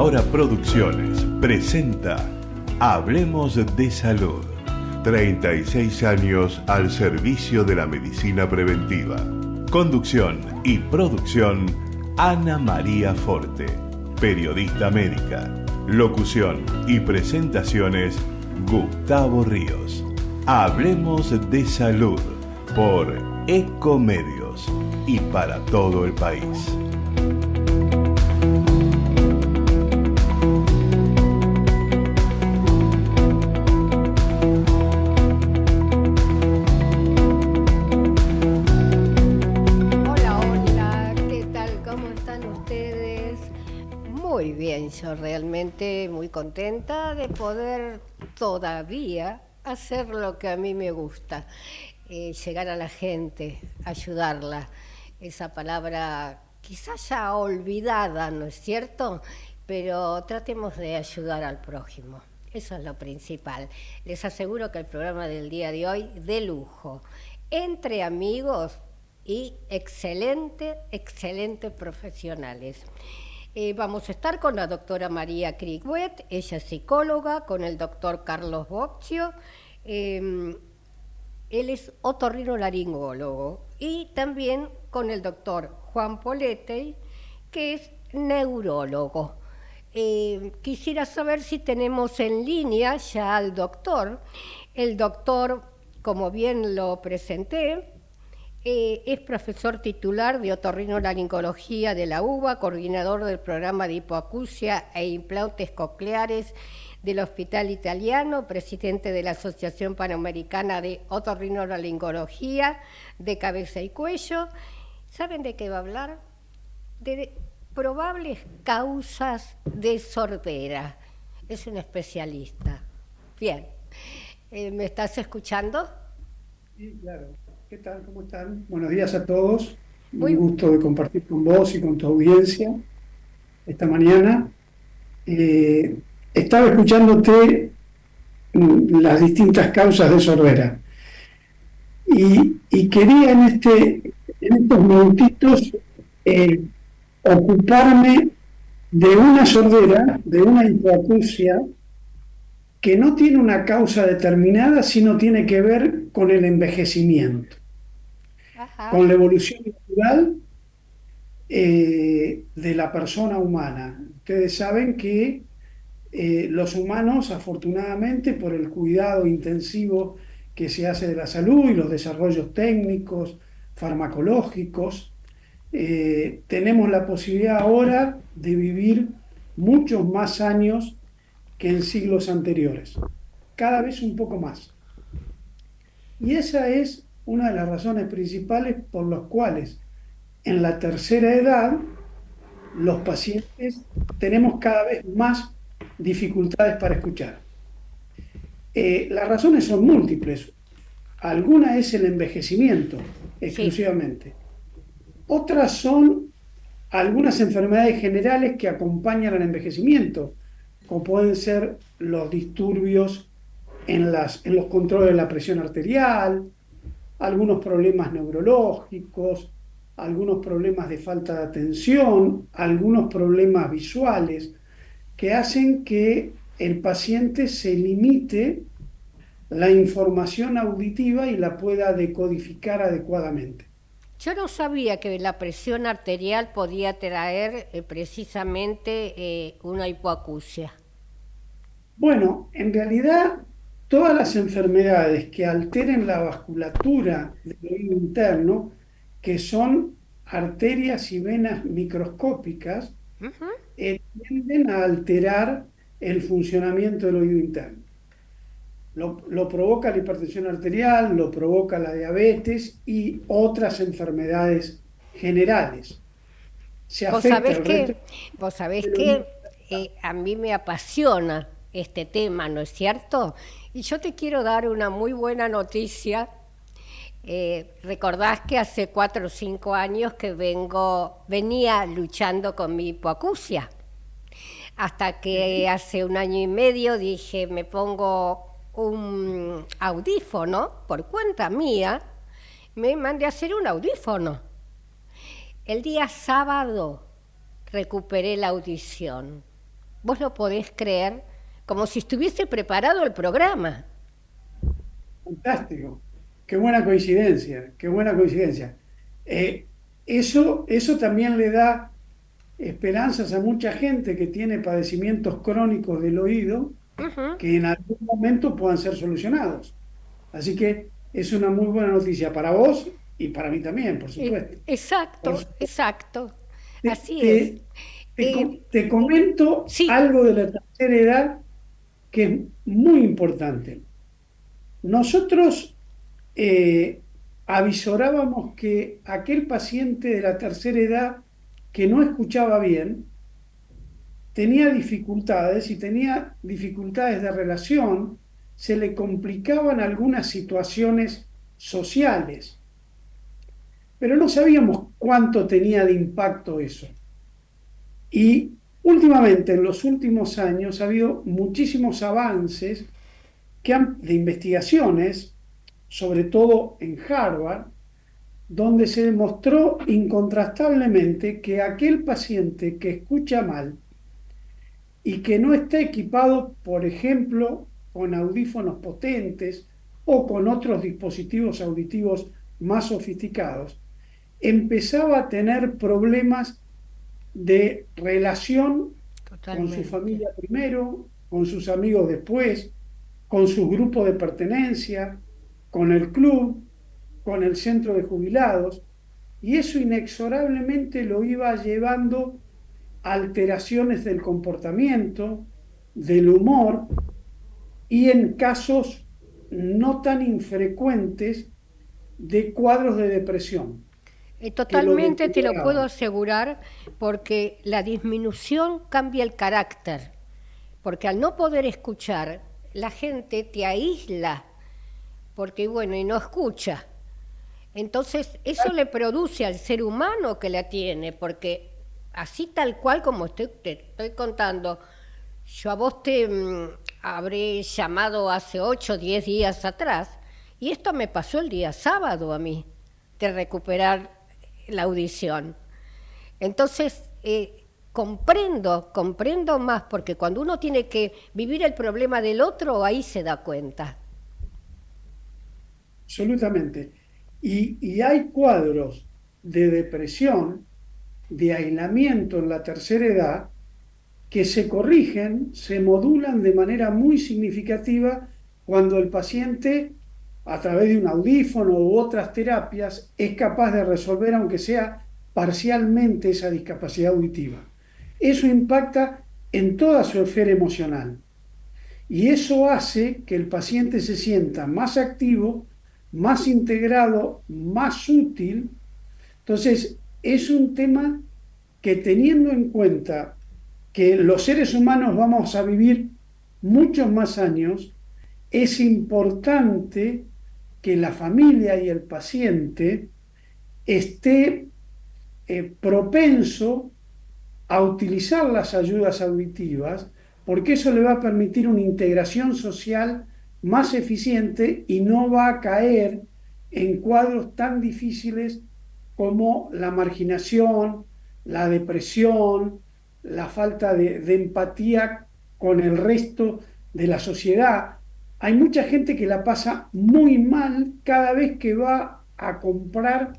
Ahora Producciones presenta Hablemos de Salud. 36 años al servicio de la medicina preventiva. Conducción y producción, Ana María Forte, periodista médica. Locución y presentaciones, Gustavo Ríos. Hablemos de Salud por Ecomedios y para todo el país. Yo realmente muy contenta de poder todavía hacer lo que a mí me gusta, llegar a la gente, ayudarla. Esa palabra quizás ya olvidada, ¿no es cierto? Pero tratemos de ayudar al prójimo. Eso es lo principal. Les aseguro que el programa del día de hoy, de lujo, entre amigos y excelentes profesionales. Vamos a estar con la doctora María Krigwet, ella es psicóloga, con el doctor Carlos Bocchio, él es otorrinolaringólogo, y también con el doctor Juan Poletey, que es neurólogo. Quisiera saber si tenemos en línea ya al doctor. El doctor, como bien lo presenté, es profesor titular de otorrinolaringología de la UBA, coordinador del programa de hipoacusia e implantes cocleares del Hospital Italiano, presidente de la Asociación Panamericana de Otorrinolaringología de Cabeza y Cuello. ¿Saben de qué va a hablar? De probables causas de sordera. Es un especialista. Bien. ¿Me estás escuchando? Sí, claro. ¿Qué tal? ¿Cómo están? Buenos días a todos. Un gusto de compartir con vos y con tu audiencia esta mañana. Estaba escuchándote las distintas causas de sordera y quería en estos minutitos ocuparme de una sordera, de una hipoacusia que no tiene una causa determinada, sino tiene que ver con el envejecimiento, con la evolución natural de la persona humana. Ustedes saben que los humanos, afortunadamente, por el cuidado intensivo que se hace de la salud y los desarrollos técnicos, farmacológicos, tenemos la posibilidad ahora de vivir muchos más años que en siglos anteriores, cada vez un poco más. Y esa es una de las razones principales por las cuales en la tercera edad los pacientes tenemos cada vez más dificultades para escuchar. Las razones son múltiples. Alguna es el envejecimiento exclusivamente. Otras son algunas enfermedades generales que acompañan al envejecimiento, como pueden ser los disturbios en los controles de la presión arterial, algunos problemas neurológicos, algunos problemas de falta de atención, algunos problemas visuales, que hacen que el paciente se limite la información auditiva y la pueda decodificar adecuadamente. Yo no sabía que la presión arterial podía traer precisamente una hipoacusia. Bueno, en realidad todas las enfermedades que alteren la vasculatura del oído interno, que son arterias y venas microscópicas, tienden a alterar el funcionamiento del oído interno. Lo provoca la hipertensión arterial, lo provoca la diabetes y otras enfermedades generales. Vos sabés que a mí me apasiona este tema, ¿no es cierto? Y yo te quiero dar una muy buena noticia. Recordás que hace 4 o 5 años que venía luchando con mi hipoacusia. Hasta que hace 1 año y medio dije, me pongo un audífono por cuenta mía, me mandé a hacer un audífono. El día sábado recuperé la audición. vos lo podés creer, como si estuviese preparado el programa. Fantástico. Qué buena coincidencia, qué buena coincidencia. Eh, eso también le da esperanzas a mucha gente que tiene padecimientos crónicos del oído Ujú. que en algún momento puedan ser solucionados. Así que es una muy buena noticia para vos y para mí también, por supuesto. Exacto, Por su- exacto. Te, Así es. te- Eh, te comento sí, algo de la tercera edad que es muy importante. Nosotros avisorábamos que aquel paciente de la tercera edad que no escuchaba bien tenía dificultades y tenía dificultades de relación, se le complicaban algunas situaciones sociales, pero no sabíamos cuánto tenía de impacto eso. Y últimamente, en los últimos años, ha habido muchísimos avances de investigaciones, sobre todo en Harvard, donde se demostró incontrastablemente que aquel paciente que escucha mal y que no está equipado, por ejemplo, con audífonos potentes o con otros dispositivos auditivos más sofisticados, empezaba a tener problemas de relación con su totalmente. familia primero, con sus amigos después, con su grupo de pertenencia, con el club, con el centro de jubilados, y eso inexorablemente lo iba llevando a alteraciones del comportamiento, del humor, y en casos no tan infrecuentes de cuadros de depresión que lo Totalmente te lo puedo deterioraban. asegurar porque la disminución cambia el carácter, porque al no poder escuchar, la gente te aísla, porque bueno, y no escucha. Entonces, eso le produce al ser humano que la tiene, porque así tal cual como te estoy contando, yo a vos te habré llamado hace 8 o 10 días atrás, y esto me pasó el día sábado a mí, de recuperar la audición. Entonces, comprendo más, porque cuando uno tiene que vivir el problema del otro, ahí se da cuenta. Absolutamente. Y hay cuadros de depresión, de aislamiento en la tercera edad, que se corrigen, se modulan de manera muy significativa cuando el paciente, a través de un audífono u otras terapias, es capaz de resolver, aunque sea parcialmente, esa discapacidad auditiva. Eso impacta en toda su esfera emocional. Y eso hace que el paciente se sienta más activo, más integrado, más útil. Entonces, es un tema que, teniendo en cuenta que los seres humanos vamos a vivir muchos más años, es importante que la familia y el paciente esté propenso a utilizar las ayudas auditivas, porque eso le va a permitir una integración social más eficiente y no va a caer en cuadros tan difíciles como la marginación, la depresión, la falta de empatía con el resto de la sociedad. Hay mucha gente que la pasa muy mal cada vez que va a comprar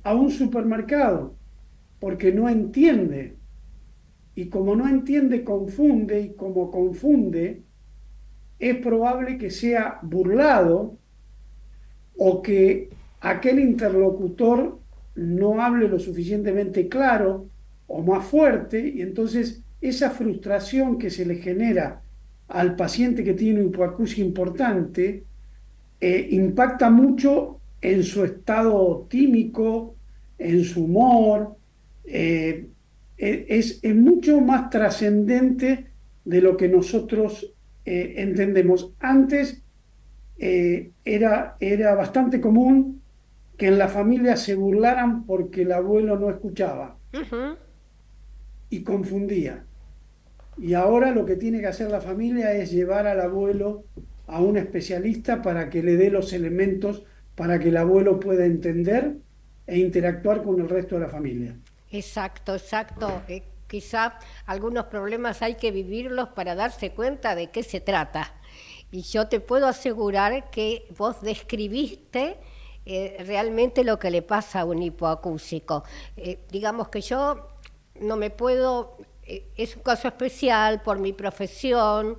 a un supermercado, porque no entiende, y como no entiende, confunde, y como confunde, es probable que sea burlado o que aquel interlocutor no hable lo suficientemente claro o más fuerte, y entonces esa frustración que se le genera al paciente que tiene una hipoacusia importante impacta mucho en su estado tímico, en su humor. eh, es mucho más trascendente de lo que nosotros entendemos. Antes era bastante común que en la familia se burlaran porque el abuelo no escuchaba Ujú. y confundía. Y ahora lo que tiene que hacer la familia es llevar al abuelo a un especialista para que le dé los elementos para que el abuelo pueda entender e interactuar con el resto de la familia. Exacto, exacto. quizá algunos problemas hay que vivirlos para darse cuenta de qué se trata. Y yo te puedo asegurar que vos describiste realmente lo que le pasa a un hipoacúsico. Digamos que yo no me puedo, es un caso especial por mi profesión,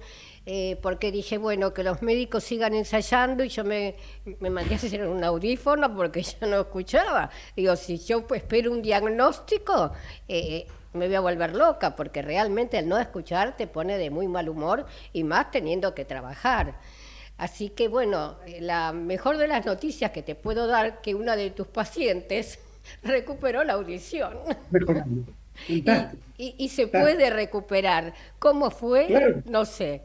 porque dije, bueno, que los médicos sigan ensayando, y yo me mandé a hacer un audífono porque yo no escuchaba. Digo, si yo espero un diagnóstico, me voy a volver loca, porque realmente el no escuchar te pone de muy mal humor, y más teniendo que trabajar. Así que bueno, la mejor de las noticias que te puedo dar, que una de tus pacientes recuperó la audición. Mejorando. Fantástico. Y se puede recuperar. ¿Cómo fue? Claro. No sé.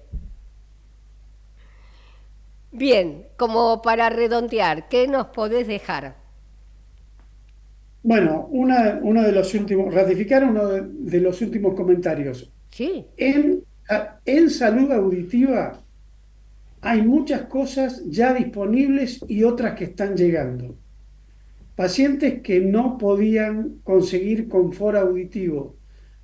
Bien, como para redondear, ¿qué nos podés dejar? Bueno, uno de los últimos, ratificar uno de los últimos comentarios. Sí, En salud auditiva hay muchas cosas ya disponibles y otras que están llegando. Pacientes que no podían conseguir confort auditivo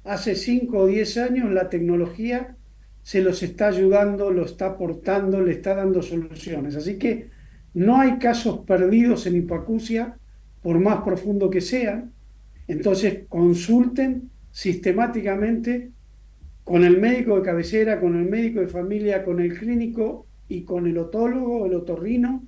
hace 5 o 10 años, la tecnología se los está ayudando, lo está aportando, le está dando soluciones. Así que no hay casos perdidos en hipoacusia, por más profundo que sean. Entonces consulten sistemáticamente con el médico de cabecera, con el médico de familia, con el clínico y con el otólogo, el otorrino,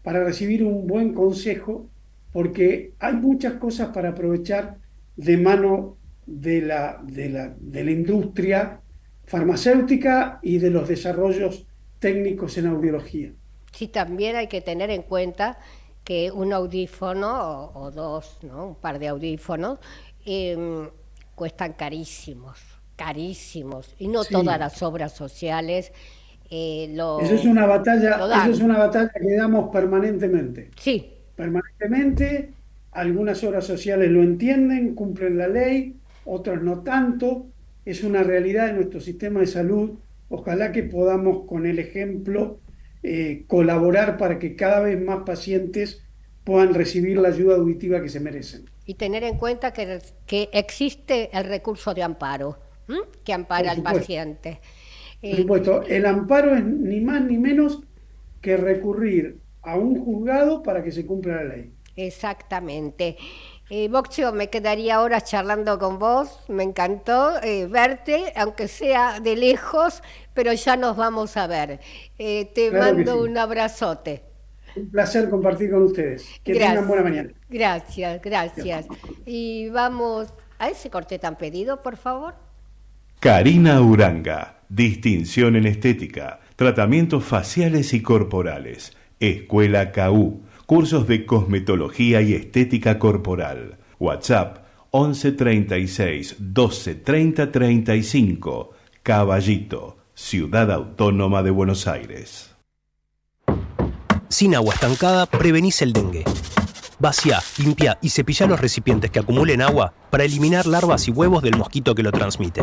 para recibir un buen consejo, porque hay muchas cosas para aprovechar de mano de la industria farmacéutica y de los desarrollos técnicos en audiología. sí, también hay que tener en cuenta que un audífono o dos, ¿no? Un par de audífonos, cuestan carísimos, carísimos. Y no todas Sí, las obras sociales eso es lo, una lo batalla, eso es dan. una batalla que damos permanentemente. Sí, Permanentemente, algunas obras sociales lo entienden, cumplen la ley, otras no tanto. Es una realidad de nuestro sistema de salud. Ojalá que podamos, con el ejemplo, colaborar para que cada vez más pacientes puedan recibir la ayuda auditiva que se merecen. y tener en cuenta que existe el recurso de amparo, ¿m? Que Por ampara al supuesto, paciente. por Eh, supuesto. El amparo es ni más ni menos que recurrir a un juzgado para que se cumpla la ley. Exactamente. Boxeo, me quedaría horas charlando con vos, me encantó verte, aunque sea de lejos, pero ya nos vamos a ver. Te Claro que mando sí. un abrazote. Un placer compartir con ustedes. Que tengan Gracias, buena mañana. gracias, gracias. Y vamos a ese corte tan pedido, por favor. Karina Uranga, distinción en estética, tratamientos faciales y corporales, Escuela KU, cursos de cosmetología y estética corporal, WhatsApp 11 36 12 30 35, Caballito, Ciudad Autónoma de Buenos Aires. Sin agua estancada, prevenís el dengue. Vacía, limpia y cepilla los recipientes que acumulen agua para eliminar larvas y huevos del mosquito que lo transmite.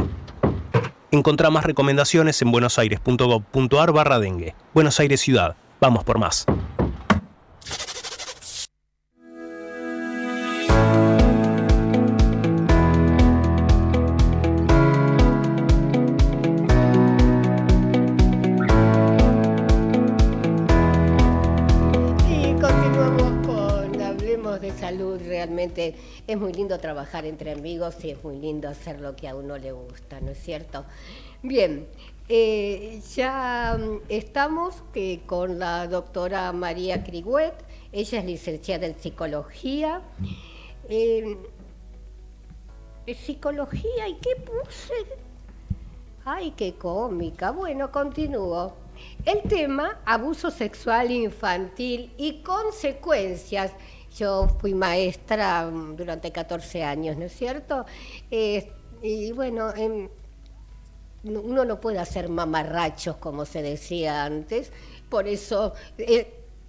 Encontrá más recomendaciones en buenosaires.gov.ar/dengue. Buenos Aires Ciudad. Vamos por más. Y continuamos con Hablemos de Salud. Realmente es muy lindo trabajar entre amigos y es muy lindo hacer lo que a uno le gusta, ¿no es cierto? Bien, ya estamos con la doctora María Criguet. Ella es licenciada en psicología. ¿Psicología? ¿Y qué puse? Ay, qué cómica. Bueno, continúo. El tema, abuso sexual infantil y consecuencias. Yo fui maestra durante 14 años, ¿no es cierto? Y bueno, uno no puede hacer mamarrachos, como se decía antes. Por eso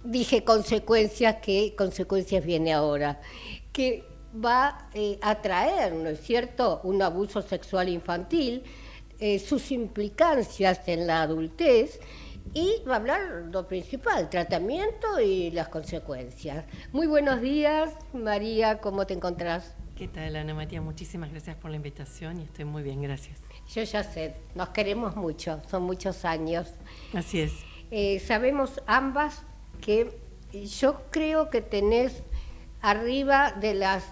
dije consecuencias, ¿qué consecuencias viene ahora? Que va a traer, ¿no es cierto?, un abuso sexual infantil, sus implicancias en la adultez, y va a hablar lo principal, tratamiento y las consecuencias. Muy buenos días, María, ¿cómo te encontrás? ¿Qué tal, Ana María? Muchísimas gracias por la invitación y estoy muy bien, gracias. Yo ya sé, nos queremos mucho, son muchos años. Así es. Sabemos ambas que yo creo que tenés arriba de las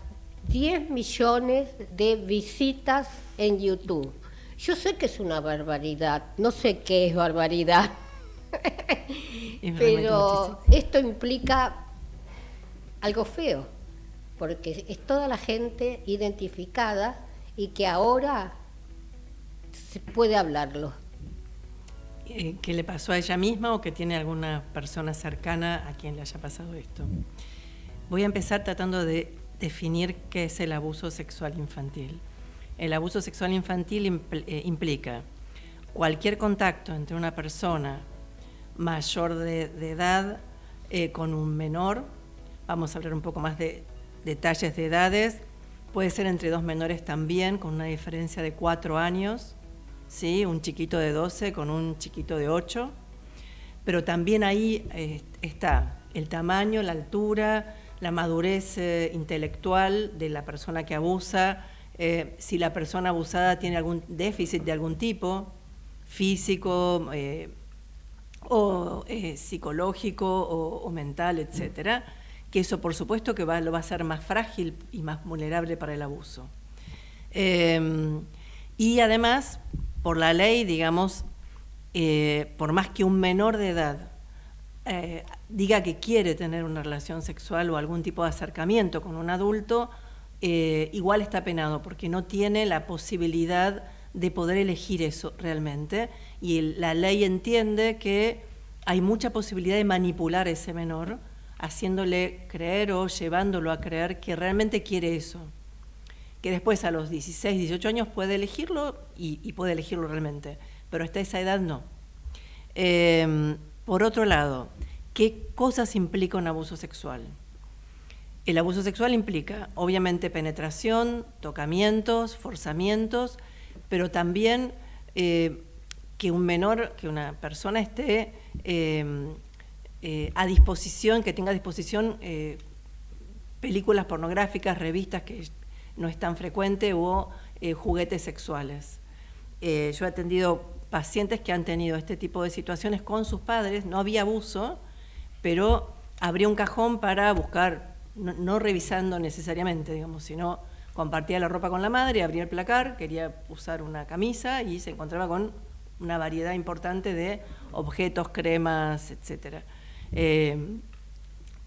10 millones de visitas en YouTube. Yo sé que es una barbaridad, no sé qué es barbaridad, pero esto implica algo feo, porque es toda la gente identificada y que ahora se puede hablarlo. ¿Qué le pasó a ella misma o que tiene alguna persona cercana a quien le haya pasado esto? Voy a empezar tratando de definir qué es el abuso sexual infantil. El abuso sexual infantil implica cualquier contacto entre una persona mayor de edad con un menor. Vamos a hablar un poco más de detalles de edades. Puede ser entre dos menores también, con una diferencia de 4 años, ¿sí? Un chiquito de 12 con un chiquito de 8. Pero también ahí está el tamaño, la altura, la madurez intelectual de la persona que abusa, si la persona abusada tiene algún déficit de algún tipo, físico o psicológico o mental, etcétera, que eso por supuesto que lo va a hacer más frágil y más vulnerable para el abuso. Y además, por la ley, digamos, por más que un menor de edad diga que quiere tener una relación sexual o algún tipo de acercamiento con un adulto, igual está penado porque no tiene la posibilidad de poder elegir eso realmente, y la ley entiende que hay mucha posibilidad de manipular a ese menor, haciéndole creer o llevándolo a creer que realmente quiere eso, que después a los 16, 18 años puede elegirlo y puede elegirlo realmente, pero hasta esa edad no. Por otro lado, ¿qué cosas implica un abuso sexual? El abuso sexual implica, obviamente, penetración, tocamientos, forzamientos, pero también que un menor, que una persona esté a disposición, que tenga a disposición películas pornográficas, revistas, que no es tan frecuente, o juguetes sexuales. Yo he atendido pacientes que han tenido este tipo de situaciones con sus padres, no había abuso, pero abría un cajón para buscar, no revisando necesariamente, digamos, sino compartía la ropa con la madre, abría el placar, quería usar una camisa y se encontraba con una variedad importante de objetos, cremas, etcétera.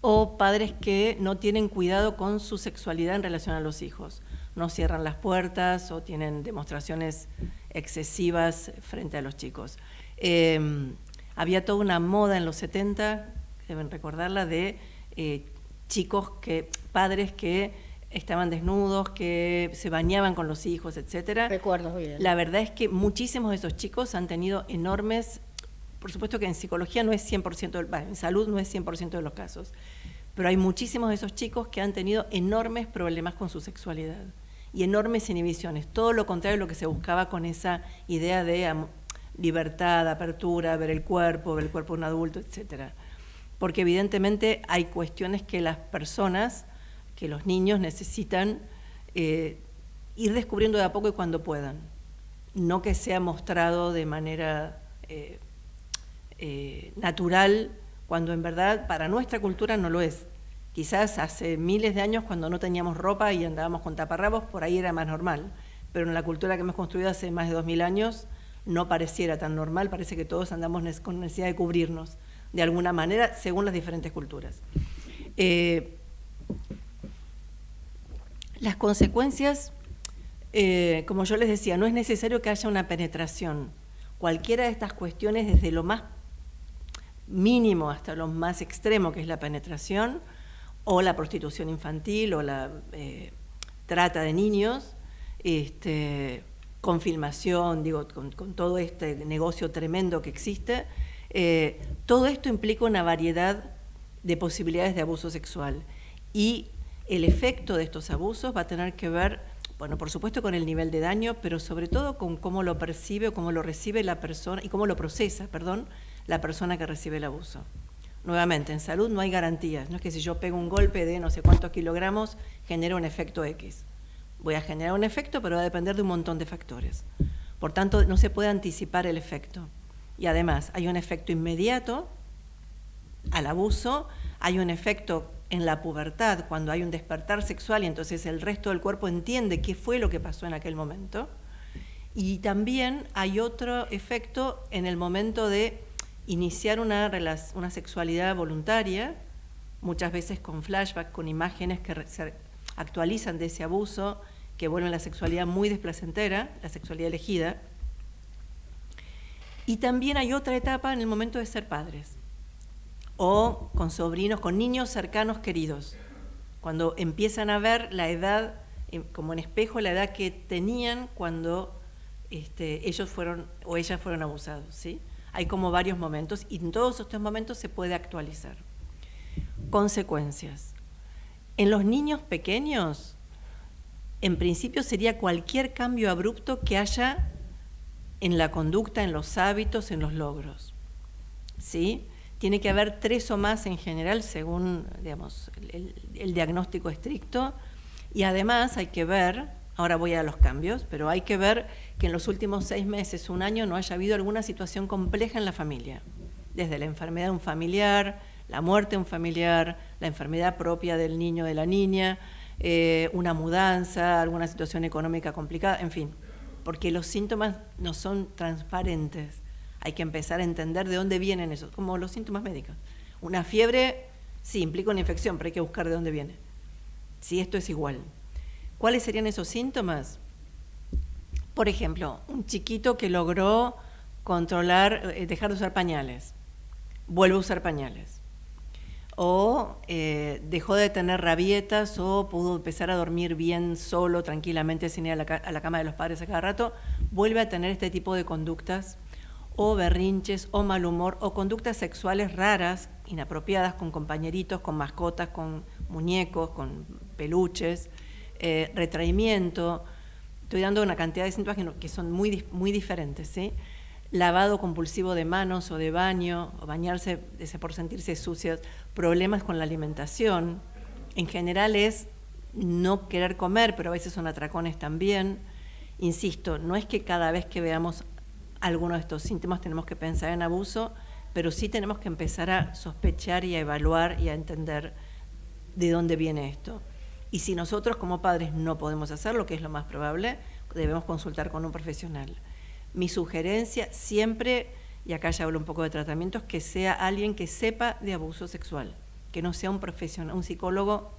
O padres que no tienen cuidado con su sexualidad en relación a los hijos, no cierran las puertas o tienen demostraciones excesivas frente a los chicos. Había toda una moda en los 70, deben recordarla, de chicos, padres que estaban desnudos, que se bañaban con los hijos, etcétera. Recuerdo bien. La verdad es que muchísimos de esos chicos han tenido enormes, por supuesto que en psicología no es 100%, en salud no es 100% de los casos, pero hay muchísimos de esos chicos que han tenido enormes problemas con su sexualidad y enormes inhibiciones, todo lo contrario de lo que se buscaba con esa idea de libertad, apertura, ver el cuerpo de un adulto, etcétera. Porque evidentemente hay cuestiones que las personas, que los niños necesitan ir descubriendo de a poco y cuando puedan, no que sea mostrado de manera natural, cuando en verdad para nuestra cultura no lo es. Quizás hace miles de años, cuando no teníamos ropa y andábamos con taparrabos, por ahí era más normal, pero en la cultura que hemos construido hace más de 2000 años no pareciera tan normal, parece que todos andamos con necesidad de cubrirnos de alguna manera, según las diferentes culturas. Las consecuencias, como yo les decía, no es necesario que haya una penetración. Cualquiera de estas cuestiones, desde lo más mínimo hasta lo más extremo, que es la penetración, o la prostitución infantil, o la trata de niños, con filmación, digo, con todo este negocio tremendo que existe, todo esto implica una variedad de posibilidades de abuso sexual. Y el efecto de estos abusos va a tener que ver, bueno, por supuesto con el nivel de daño, pero sobre todo con cómo lo percibe o cómo lo recibe la persona, y cómo lo procesa, la persona que recibe el abuso. Nuevamente, en salud no hay garantías, no es que si yo pego un golpe de no sé cuántos kilogramos genera un efecto X. Voy a generar un efecto, pero va a depender de un montón de factores. Por tanto, no se puede anticipar el efecto. Y además, hay un efecto inmediato al abuso, hay un efecto en la pubertad, cuando hay un despertar sexual y entonces el resto del cuerpo entiende qué fue lo que pasó en aquel momento. Y también hay otro efecto en el momento de iniciar una sexualidad voluntaria, muchas veces con flashback, con imágenes que se actualizan de ese abuso, que vuelven la sexualidad muy desplacentera, la sexualidad elegida. Y también hay otra etapa en el momento de ser padres, o con sobrinos, con niños cercanos queridos, cuando empiezan a ver la edad, como en espejo, la edad que tenían cuando ellos fueron o ellas fueron abusados, ¿sí? Hay como varios momentos y en todos estos momentos se puede actualizar. Consecuencias. En los niños pequeños, en principio sería cualquier cambio abrupto que haya en la conducta, en los hábitos, en los logros, ¿sí? Tiene que haber 3 o más en general, según, digamos, el diagnóstico estricto, y además hay que ver, ahora voy a los cambios, pero hay que ver que en los últimos 6 meses, 1 año, no haya habido alguna situación compleja en la familia, desde la enfermedad de un familiar, la muerte de un familiar, la enfermedad propia del niño o de la niña, una mudanza, alguna situación económica complicada, en fin, porque los síntomas no son transparentes. Hay que empezar a entender de dónde vienen esos, como los síntomas médicos. Una fiebre, sí, implica una infección, pero hay que buscar de dónde viene. Sí, esto es igual. ¿Cuáles serían esos síntomas? Por ejemplo, un chiquito que logró controlar, dejar de usar pañales, vuelve a usar pañales. O dejó de tener rabietas o pudo empezar a dormir bien solo, tranquilamente, sin ir a la cama de los padres a cada rato, vuelve a tener este tipo de conductas, o berrinches, o mal humor, o conductas sexuales raras, inapropiadas, con compañeritos, con mascotas, con muñecos, con peluches, retraimiento. Estoy dando una cantidad de síntomas que son muy, muy diferentes, ¿sí? Lavado compulsivo de manos o de baño, o bañarse por sentirse sucios, problemas con la alimentación. En general es no querer comer, pero a veces son atracones también. Insisto, no es que cada vez que veamos algunos de estos síntomas tenemos que pensar en abuso, pero sí tenemos que empezar a sospechar y a evaluar y a entender de dónde viene esto. Y si nosotros como padres no podemos hacerlo, que es lo más probable, debemos consultar con un profesional. Mi sugerencia siempre, y acá ya hablo un poco de tratamientos, que sea alguien que sepa de abuso sexual, que no sea un profesional, un psicólogo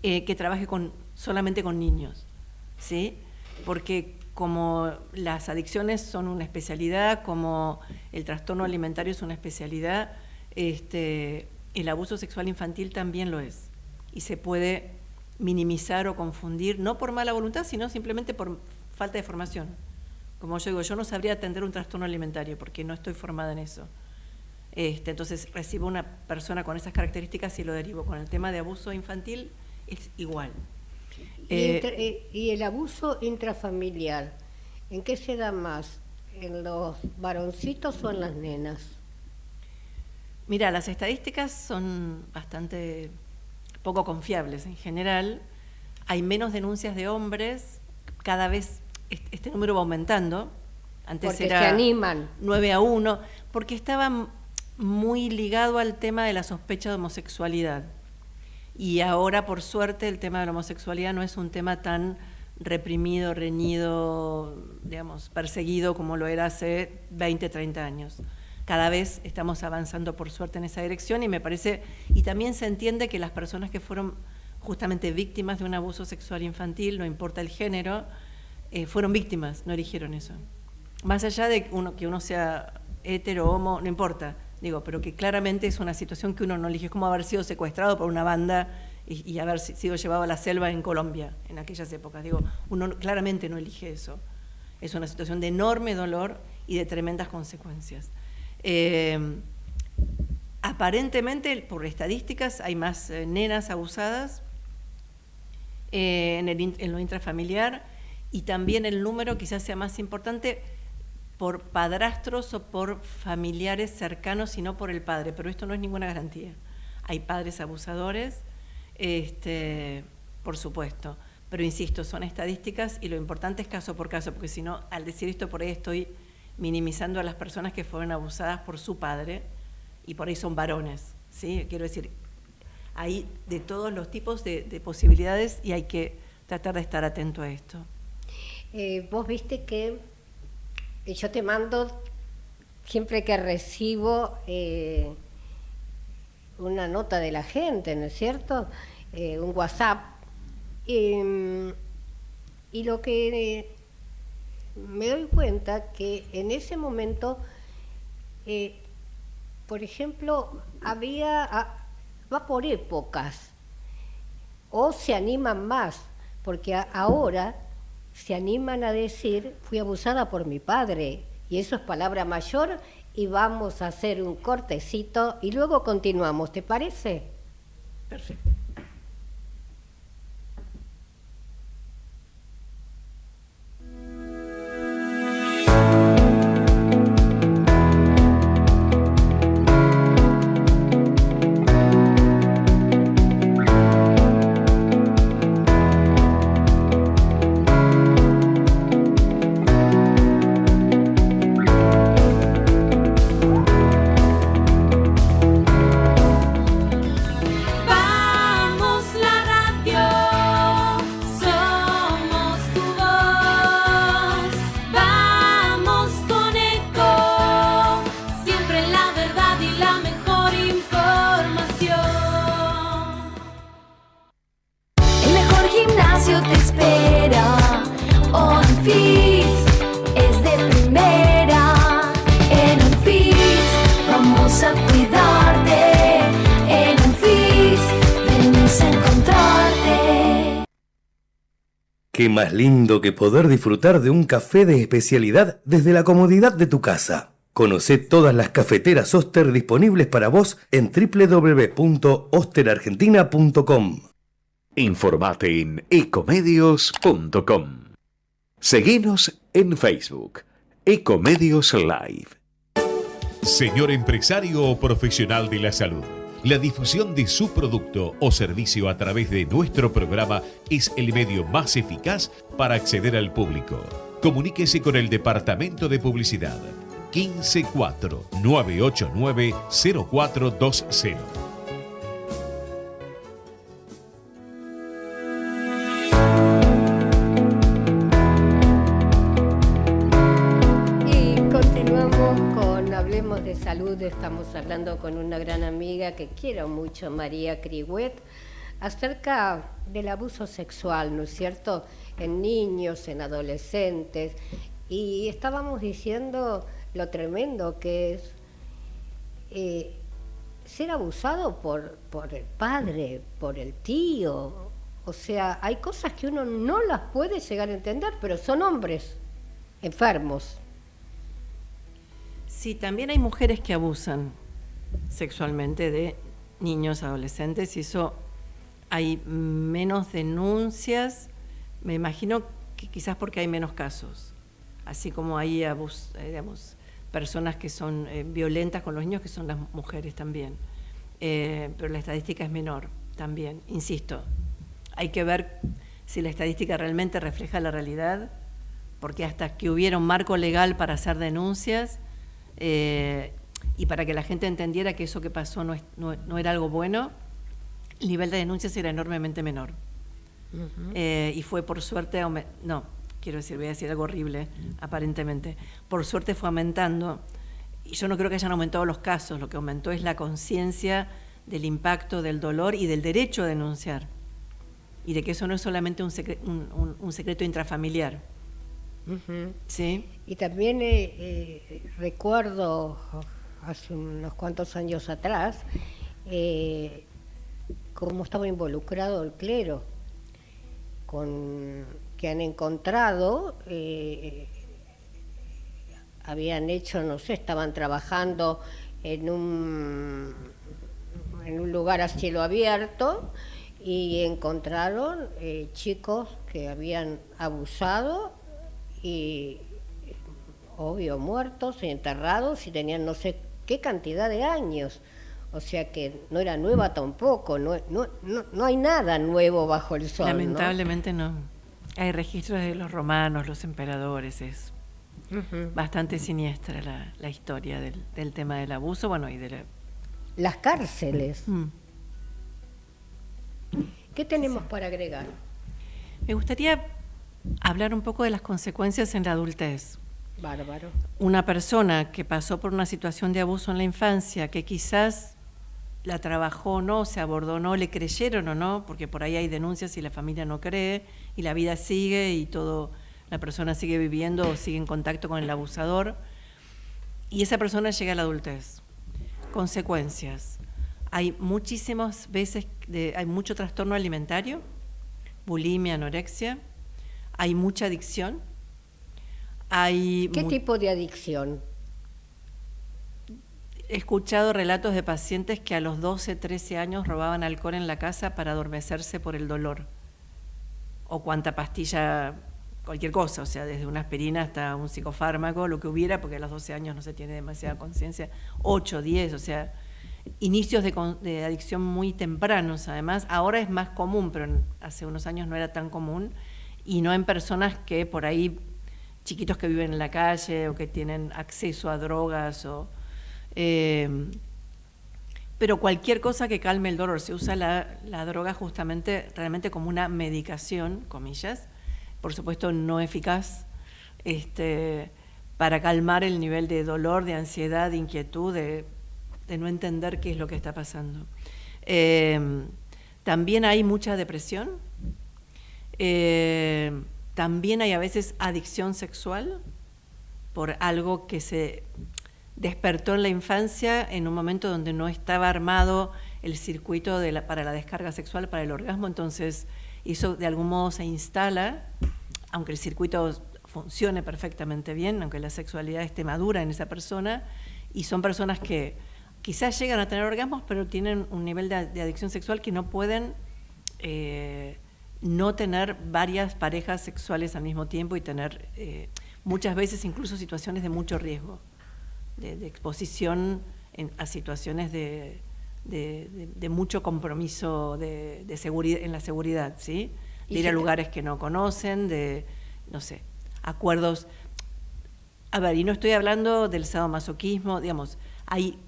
que trabaje solamente con niños, ¿sí? Porque como las adicciones son una especialidad, como el trastorno alimentario es una especialidad, el abuso sexual infantil también lo es. Y se puede minimizar o confundir, no por mala voluntad, sino simplemente por falta de formación. Como yo digo, yo no sabría atender un trastorno alimentario porque no estoy formada en eso. Entonces recibo una persona con esas características y lo derivo. Con el tema de abuso infantil es igual. ¿Y el abuso intrafamiliar, en qué se da más? ¿En los varoncitos o en las nenas? Mira, las estadísticas son bastante poco confiables en general. Hay menos denuncias de hombres, cada vez este número va aumentando. Antes porque era se animan. 9-1, porque estaba muy ligado al tema de la sospecha de homosexualidad. Y ahora, por suerte, el tema de la homosexualidad no es un tema tan reprimido, reñido, digamos, perseguido como lo era hace 20, 30 años. Cada vez estamos avanzando, por suerte, en esa dirección y me parece, y también se entiende que las personas que fueron justamente víctimas de un abuso sexual infantil, no importa el género, fueron víctimas, no eligieron eso. Más allá de que uno sea hetero, homo, no importa, digo, pero que claramente es una situación que uno no elige, es como haber sido secuestrado por una banda y haber sido llevado a la selva en Colombia en aquellas épocas. Digo, uno claramente no elige eso. Es una situación de enorme dolor y de tremendas consecuencias. Aparentemente, por estadísticas, hay más nenas abusadas en lo intrafamiliar, y también el número quizás sea más importante por padrastros o por familiares cercanos y no por el padre, pero esto no es ninguna garantía. Hay padres abusadores, por supuesto, Pero insisto, son estadísticas y lo importante es caso por caso, porque si no, al decir esto por ahí estoy minimizando a las personas que fueron abusadas por su padre y por ahí son varones, ¿sí? Quiero decir, hay de todos los tipos de posibilidades y hay que tratar de estar atento a esto. Vos viste que yo te mando, siempre que recibo una nota de la gente, ¿no es cierto? Un WhatsApp. Y lo que me doy cuenta que en ese momento, por ejemplo, va por épocas, o se animan más, porque ahora se animan a decir, fui abusada por mi padre, y eso es palabra mayor, y vamos a hacer un cortecito y luego continuamos, ¿te parece? Perfecto. Qué más lindo que poder disfrutar de un café de especialidad desde la comodidad de tu casa. Conocé todas las cafeteras Oster disponibles para vos en www.osterargentina.com. Informate en ecomedios.com. Seguinos en Facebook, Ecomedios Live. Señor empresario o profesional de la salud, la difusión de su producto o servicio a través de nuestro programa es el medio más eficaz para acceder al público. Comuníquese con el Departamento de Publicidad 154-989-0420. De salud, estamos hablando con una gran amiga que quiero mucho, María Criguet, acerca del abuso sexual, ¿no es cierto?, en niños, en adolescentes, y estábamos diciendo lo tremendo que es ser abusado por el padre, por el tío. O sea, hay cosas que uno no las puede llegar a entender, pero son hombres enfermos. Sí, también hay mujeres que abusan sexualmente de niños, adolescentes, y eso hay menos denuncias, me imagino que quizás porque hay menos casos, así como hay personas que son violentas con los niños, que son las mujeres también, pero la estadística es menor también, insisto, hay que ver si la estadística realmente refleja la realidad, porque hasta que hubiera un marco legal para hacer denuncias, y para que la gente entendiera que eso que pasó no era algo bueno, el nivel de denuncias era enormemente menor. Uh-huh. Y fue por suerte, voy a decir algo horrible, aparentemente, por suerte fue aumentando, y yo no creo que hayan aumentado los casos, lo que aumentó es la conciencia del impacto, del dolor y del derecho a denunciar, y de que eso no es solamente un secreto intrafamiliar. Uh-huh. ¿Sí? Y también recuerdo hace unos cuantos años atrás cómo estaba involucrado el clero, que han encontrado, habían hecho, no sé, estaban trabajando en un lugar a cielo abierto y encontraron chicos que habían abusado y obvio muertos y enterrados y tenían no sé qué cantidad de años. O sea que no era nueva tampoco, no hay nada nuevo bajo el sol. Lamentablemente no. Hay registros de los romanos, los emperadores, es bastante siniestra la historia del tema del abuso, bueno, y de las cárceles. ¿Qué tenemos para agregar? Me gustaría hablar un poco de las consecuencias en la adultez. Bárbaro. Una persona que pasó por una situación de abuso en la infancia, que quizás la trabajó o no, se abordó o no, le creyeron o no, porque por ahí hay denuncias y la familia no cree, y la vida sigue y la persona sigue viviendo o sigue en contacto con el abusador, y esa persona llega a la adultez. Consecuencias. Hay muchísimas veces, hay mucho trastorno alimentario, bulimia, anorexia, hay mucha adicción. ¿Qué tipo de adicción? He escuchado relatos de pacientes que a los 12, 13 años robaban alcohol en la casa para adormecerse por el dolor. O cuánta pastilla, cualquier cosa, o sea, desde una aspirina hasta un psicofármaco, lo que hubiera, porque a los 12 años no se tiene demasiada conciencia. 8, 10, o sea, inicios de adicción muy tempranos, además. Ahora es más común, pero hace unos años no era tan común, y no en personas que por ahí, chiquitos que viven en la calle o que tienen acceso a drogas pero cualquier cosa que calme el dolor. Se usa la droga justamente realmente como una medicación, comillas, por supuesto no eficaz, para calmar el nivel de dolor, de ansiedad, de inquietud, de no entender qué es lo que está pasando. También hay mucha depresión, también hay a veces adicción sexual por algo que se despertó en la infancia en un momento donde no estaba armado el circuito para la descarga sexual, para el orgasmo, entonces eso de algún modo se instala, aunque el circuito funcione perfectamente bien, aunque la sexualidad esté madura en esa persona, y son personas que quizás llegan a tener orgasmos, pero tienen un nivel de adicción sexual que no pueden no tener varias parejas sexuales al mismo tiempo y tener muchas veces incluso situaciones de mucho riesgo, de exposición a situaciones de mucho compromiso de seguridad, en la seguridad, ¿sí? De ir a lugares que no conocen, de, no sé, acuerdos. A ver, y no estoy hablando del sadomasoquismo, digamos, hay,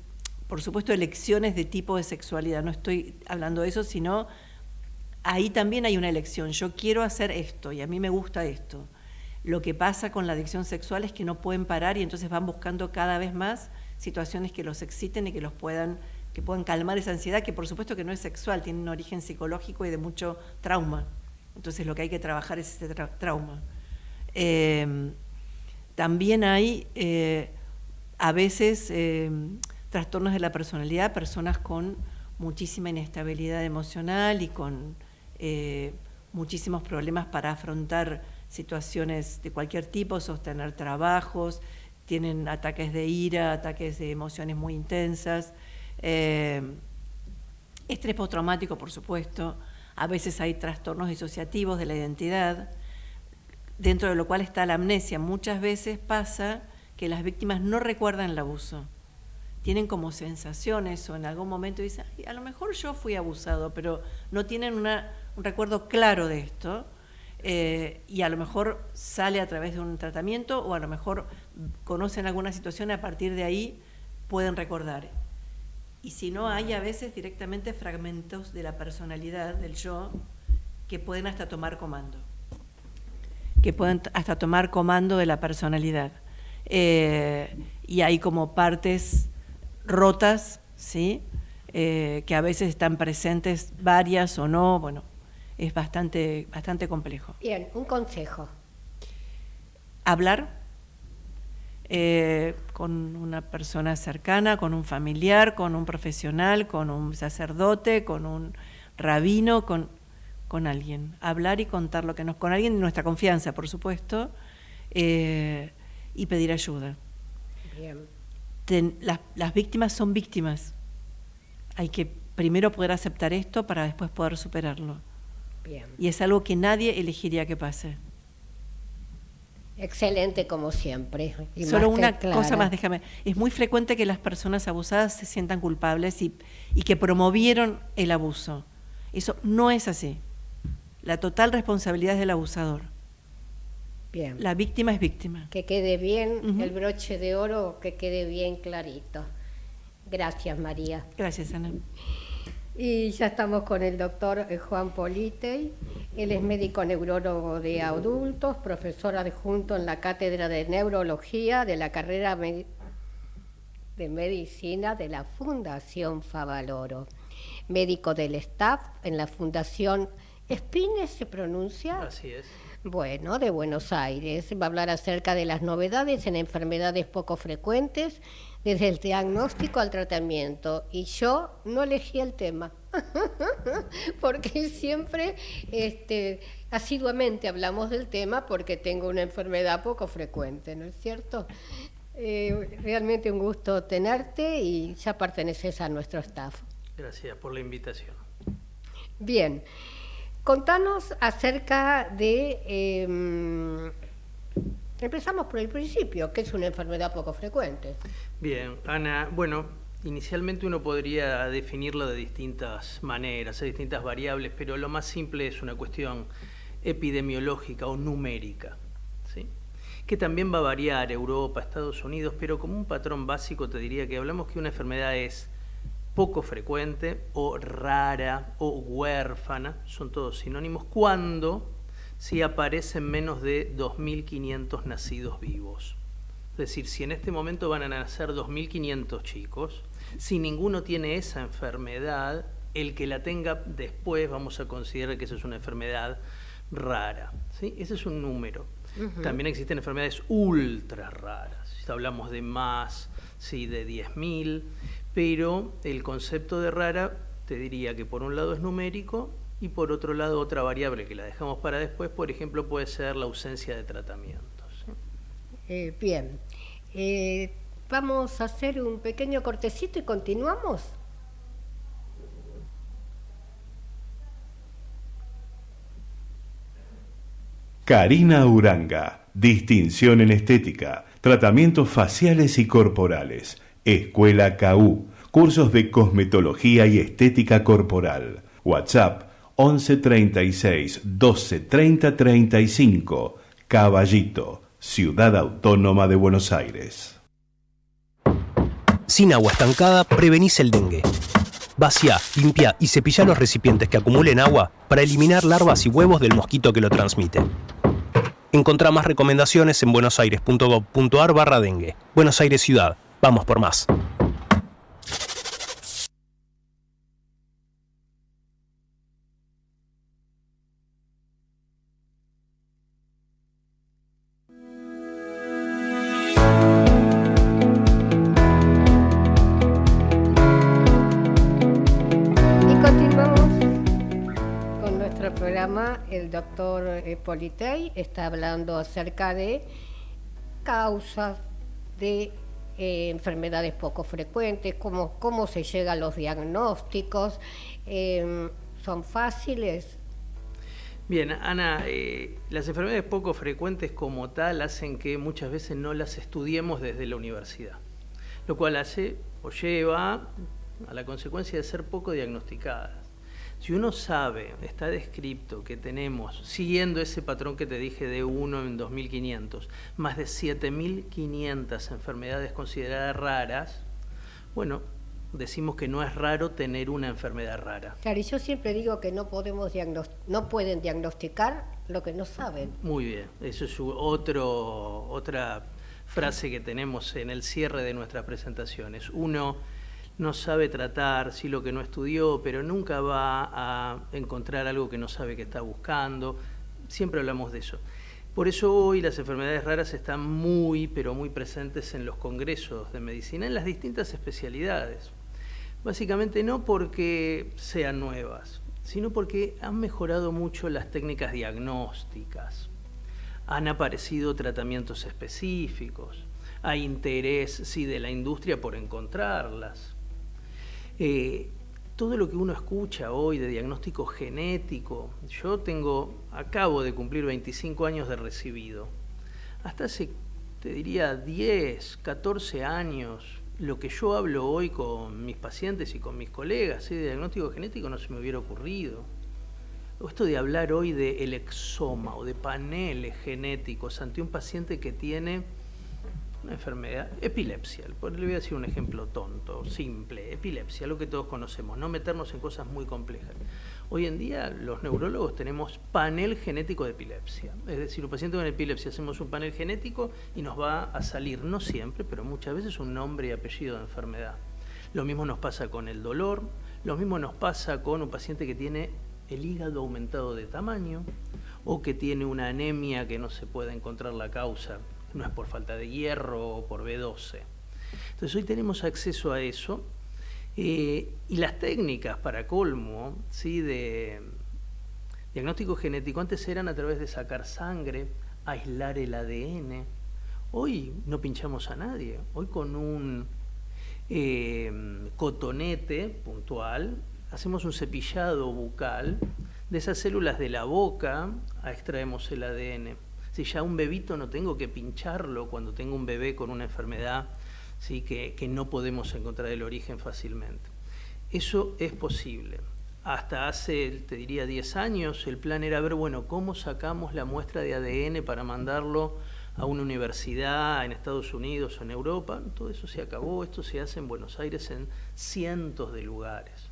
por supuesto, elecciones de tipo de sexualidad, no estoy hablando de eso, sino ahí también hay una elección. Yo quiero hacer esto y a mí me gusta esto. Lo que pasa con la adicción sexual es que no pueden parar y entonces van buscando cada vez más situaciones que los exciten y que puedan calmar esa ansiedad, que por supuesto que no es sexual, tiene un origen psicológico y de mucho trauma. Entonces lo que hay que trabajar es ese trauma. También hay a veces trastornos de la personalidad, personas con muchísima inestabilidad emocional y con muchísimos problemas para afrontar situaciones de cualquier tipo, sostener trabajos, tienen ataques de ira, ataques de emociones muy intensas, estrés postraumático, por supuesto. A veces hay trastornos disociativos de la identidad, dentro de lo cual está la amnesia. Muchas veces pasa que las víctimas no recuerdan el abuso, tienen como sensaciones o en algún momento dicen, a lo mejor yo fui abusado, pero no tienen un recuerdo claro de esto. Y a lo mejor sale a través de un tratamiento o a lo mejor conocen alguna situación y a partir de ahí pueden recordar. Y si no, hay a veces directamente fragmentos de la personalidad, del yo, que pueden hasta tomar comando. De la personalidad. Y hay como partes rotas, ¿sí? Que a veces están presentes varias o no, bueno. Es bastante complejo. Bien, un consejo. Hablar con una persona cercana, con un familiar, con un profesional, con un sacerdote, con un rabino, con alguien. Hablar y contar lo que con alguien de nuestra confianza, por supuesto, y pedir ayuda. Bien. Las víctimas son víctimas. Hay que primero poder aceptar esto para después poder superarlo. Bien. Y es algo que nadie elegiría que pase. Excelente como siempre. Y Solo más que una clara. cosa más, déjame. Es muy frecuente que las personas abusadas se sientan culpables y que promovieron el abuso. Eso no es así. La total responsabilidad es del abusador. Bien. La víctima es víctima. Que quede bien Ujú. el broche de oro, que quede bien clarito. Gracias, María. Gracias, Ana. Y ya estamos con el doctor Juan Politei. Él es médico neurólogo de adultos, profesor adjunto en la Cátedra de Neurología de la carrera de Medicina de la Fundación Favaloro. Médico del staff en la Fundación Espines, ¿se pronuncia? Así es. Bueno, de Buenos Aires. Va a hablar acerca de las novedades en enfermedades poco frecuentes, desde el diagnóstico al tratamiento. Y yo no elegí el tema, porque siempre asiduamente hablamos del tema porque tengo una enfermedad poco frecuente, ¿no es cierto? Realmente un gusto tenerte y ya perteneces a nuestro staff. Gracias por la invitación. Bien. Contanos acerca de... empezamos por el principio, ¿qué es una enfermedad poco frecuente? Bien, Ana, bueno, inicialmente uno podría definirlo de distintas maneras, hay distintas variables, pero lo más simple es una cuestión epidemiológica o numérica, ¿sí? Que también va a variar Europa, Estados Unidos, pero como un patrón básico te diría que hablamos que una enfermedad es poco frecuente o rara o huérfana, son todos sinónimos, cuando si aparecen menos de 2.500 nacidos vivos. Es decir, si en este momento van a nacer 2.500 chicos, si ninguno tiene esa enfermedad, el que la tenga después vamos a considerar que esa es una enfermedad rara, ¿sí? Ese es un número. También existen enfermedades ultra raras, si hablamos de más, sí, de 10.000, pero el concepto de rara te diría que por un lado es numérico y por otro lado otra variable que la dejamos para después, por ejemplo, puede ser la ausencia de tratamientos, ¿sí? Bien, vamos a hacer un pequeño cortecito y continuamos. Karina Uranga, distinción en estética, tratamientos faciales y corporales. Escuela KU, cursos de cosmetología y estética corporal. WhatsApp 11 36 12 30 35. Caballito, Ciudad Autónoma de Buenos Aires. Sin agua estancada, prevenís el dengue. Vacía, limpia y cepilla los recipientes que acumulen agua para eliminar larvas y huevos del mosquito que lo transmite. Encontrá más recomendaciones en buenosaires.gov.ar/dengue. Buenos Aires Ciudad. Vamos por más. El doctor Politei está hablando acerca de causas de enfermedades poco frecuentes, cómo se llega a los diagnósticos, ¿son fáciles? Bien, Ana, las enfermedades poco frecuentes como tal hacen que muchas veces no las estudiemos desde la universidad, lo cual hace o lleva a la consecuencia de ser poco diagnosticadas. Si uno sabe, está descrito que tenemos, siguiendo ese patrón que te dije de 1 en 2.500, más de 7.500 enfermedades consideradas raras, bueno, decimos que no es raro tener una enfermedad rara. Claro, y yo siempre digo que no pueden diagnosticar lo que no saben. Muy bien, eso es otra frase que tenemos en el cierre de nuestras presentaciones. Uno no sabe tratar, sí, lo que no estudió, pero nunca va a encontrar algo que no sabe que está buscando. Siempre hablamos de eso. Por eso hoy las enfermedades raras están muy, pero muy presentes en los congresos de medicina, en las distintas especialidades. Básicamente no porque sean nuevas, sino porque han mejorado mucho las técnicas diagnósticas. Han aparecido tratamientos específicos. Hay interés, sí, de la industria por encontrarlas. Todo lo que uno escucha hoy de diagnóstico genético, yo acabo de cumplir 25 años de recibido. hasta hace, te diría, 10, 14 años, lo que yo hablo hoy con mis pacientes y con mis colegas de diagnóstico genético no se me hubiera ocurrido. Esto de hablar hoy de el exoma o de paneles genéticos ante un paciente que tiene una enfermedad, epilepsia, le voy a decir un ejemplo tonto, simple, epilepsia, lo que todos conocemos, no meternos en cosas muy complejas. Hoy en día los neurólogos tenemos panel genético de epilepsia, es decir, un paciente con epilepsia hacemos un panel genético y nos va a salir, no siempre, pero muchas veces un nombre y apellido de enfermedad. Lo mismo nos pasa con el dolor, lo mismo nos pasa con un paciente que tiene el hígado aumentado de tamaño o que tiene una anemia que no se puede encontrar la causa, no es por falta de hierro o por B12. Entonces hoy tenemos acceso a eso y las técnicas para colmo, ¿sí?, de diagnóstico genético antes eran a través de sacar sangre, aislar el ADN. Hoy no pinchamos a nadie, hoy con un cotonete puntual hacemos un cepillado bucal de esas células de la boca, extraemos el ADN. Si ya un bebito no tengo que pincharlo cuando tengo un bebé con una enfermedad, ¿sí?, que no podemos encontrar el origen fácilmente. Eso es posible. Hasta hace, te diría, 10 años, el plan era ver, bueno, cómo sacamos la muestra de ADN para mandarlo a una universidad en Estados Unidos o en Europa. Todo eso se acabó, esto se hace en Buenos Aires en cientos de lugares.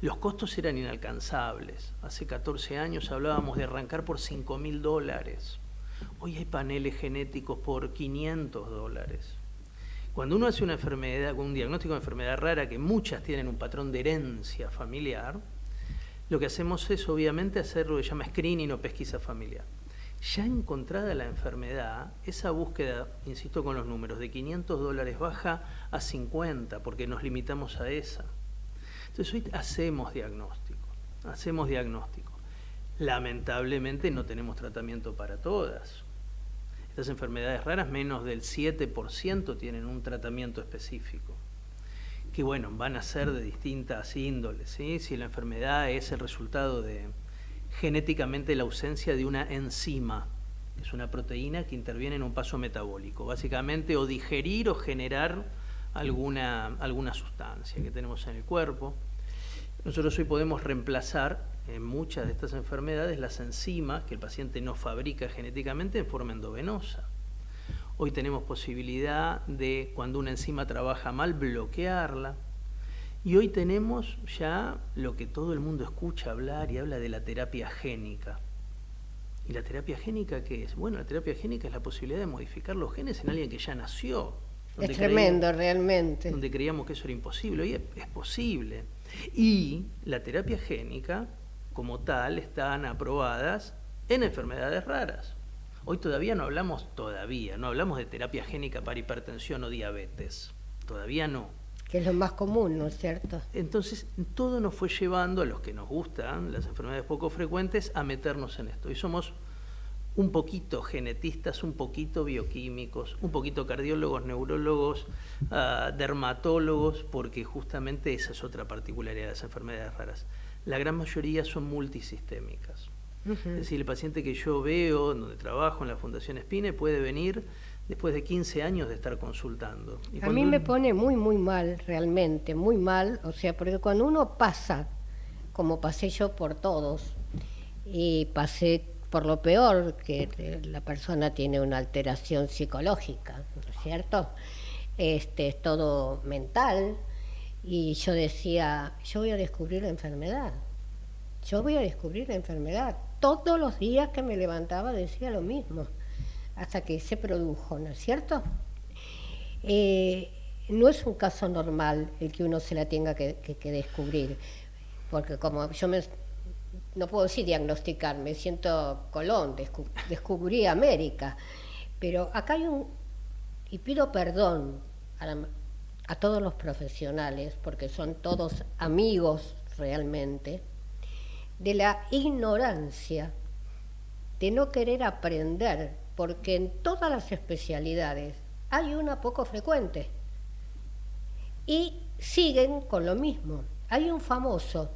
Los costos eran inalcanzables. Hace 14 años hablábamos de arrancar por $5.000. Hoy hay paneles genéticos por $500. Cuando uno hace una enfermedad, un diagnóstico de enfermedad rara, que muchas tienen un patrón de herencia familiar, lo que hacemos es obviamente hacer lo que se llama screening o pesquisa familiar. Ya encontrada la enfermedad, esa búsqueda, insisto con los números, de $500 baja a 50, porque nos limitamos a esa. Entonces hoy hacemos diagnóstico. Lamentablemente no tenemos tratamiento para todas. Estas enfermedades raras, menos del 7% tienen un tratamiento específico, que bueno, van a ser de distintas índoles, ¿sí? Si la enfermedad es el resultado de genéticamente la ausencia de una enzima, que es una proteína que interviene en un paso metabólico, básicamente o digerir o generar alguna sustancia que tenemos en el cuerpo. Nosotros hoy podemos reemplazar en muchas de estas enfermedades las enzimas que el paciente no fabrica genéticamente en forma endovenosa. Hoy tenemos posibilidad de, cuando una enzima trabaja mal, bloquearla. Y hoy tenemos ya lo que todo el mundo escucha hablar y habla de la terapia génica. ¿Y la terapia génica qué es? Bueno, la terapia génica es la posibilidad de modificar los genes en alguien que ya nació. Es tremendo, realmente. Donde creíamos que eso era imposible. Hoy es posible. Y la terapia génica, como tal, están aprobadas en enfermedades raras. Hoy todavía no hablamos de terapia génica para hipertensión o diabetes. Todavía no. Que es lo más común, ¿no es cierto? Entonces, todo nos fue llevando a los que nos gustan las enfermedades poco frecuentes a meternos en esto. Y somos un poquito genetistas, un poquito bioquímicos, un poquito cardiólogos, neurólogos, dermatólogos, porque justamente esa es otra particularidad de las enfermedades raras. La gran mayoría son multisistémicas. Es decir, el paciente que yo veo, donde trabajo en la Fundación Spine, puede venir después de 15 años de estar consultando. A mí me pone muy, muy mal, realmente, muy mal, o sea, porque cuando uno pasa, como pasé yo por todos, y pasé por lo peor, que la persona tiene una alteración psicológica, ¿no es cierto? Es todo mental, y yo decía, yo voy a descubrir la enfermedad. Todos los días que me levantaba decía lo mismo, hasta que se produjo, ¿no es cierto? No es un caso normal el que uno se la tenga que descubrir, porque como yo no puedo decir diagnosticar, me siento Colón, descubrí América, pero acá hay y pido perdón a todos los profesionales, porque son todos amigos realmente, de la ignorancia, de no querer aprender, porque en todas las especialidades hay una poco frecuente y siguen con lo mismo. Hay un famoso,